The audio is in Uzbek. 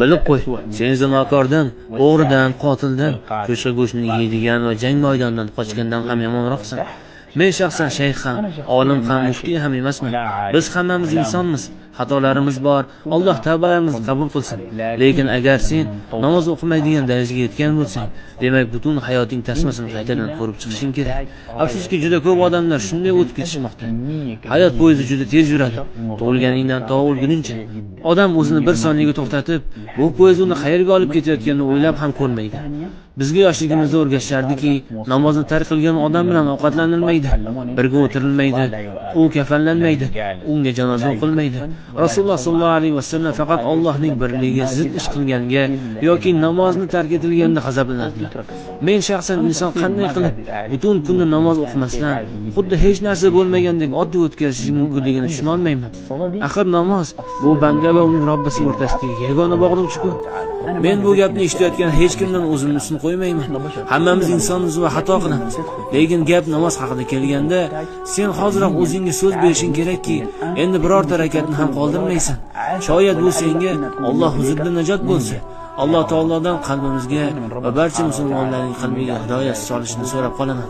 Bilib qo'y, sen zinokordan, o'g'ridan, qotildan, qo'shqa go'shtni yeydigan va jang maydonidan qochgandan ham yomonroqsan. Men shaxsan shayx ham, olim ham, muftiy ham emasman. Biz hammamiz insonmiz. Xatolarimiz bor. Alloh tavbalarimizni qabul qilsin. Lekin agar sen namoz o'qimaydigan darajaga yetgan bo'lsang, demak butun hayoting tasmasini qaytadan ko'rib chiqishing kerak. Afsuski juda ko'p odamlar shunday o'tib ketishmoqda. Hayot poyezdi juda tez yuradi. Tug'ilganingdan to o'lguningcha. Odam o'zini bir soniyaga to'xtatib, bu poyezd uni qayerga olib ketayotganini o'ylab ham ko'rmaydi. Bizga yoshligimizda o'rgatishardiki, namozni tark qilgan odam bilan ovqatlanilmaydi, birga o'tirilmaydi, u kafanlanmaydi, unga janoza o'qilmaydi. Rasululloh sollallohu alayhi vasallam faqat Allohning birligiga zid ish qilganga yoki namozni tark etilganda g'azablanadilar. Men shaxsan inson qanday qilib butun kunni namoz o'qimasdan, xuddi hech narsa bo'lmagandek oddiy o'tkazishi mumkinligini tushuna olmayman. Axir namoz bu banda va uning Robbisi o'rtasidagi yagona bog'lovchi-ku. Men bu gapni eshitayotgan hech kimdan o'zimni ustun qo'ymayman. Hammamiz insonmiz va xato qilamiz. Lekin gap namoz haqida kelganda, sen hoziroq o'zingga so'z berishing kerakki, endi birorta rakatni ham qoldirmaysan. Shoyat bu senga Alloh huzurida najot bo'lsa, Alloh taolodan qalbimizga va barcha musulmonlarning qalbiga hidoyat solishini so'rab qolaman.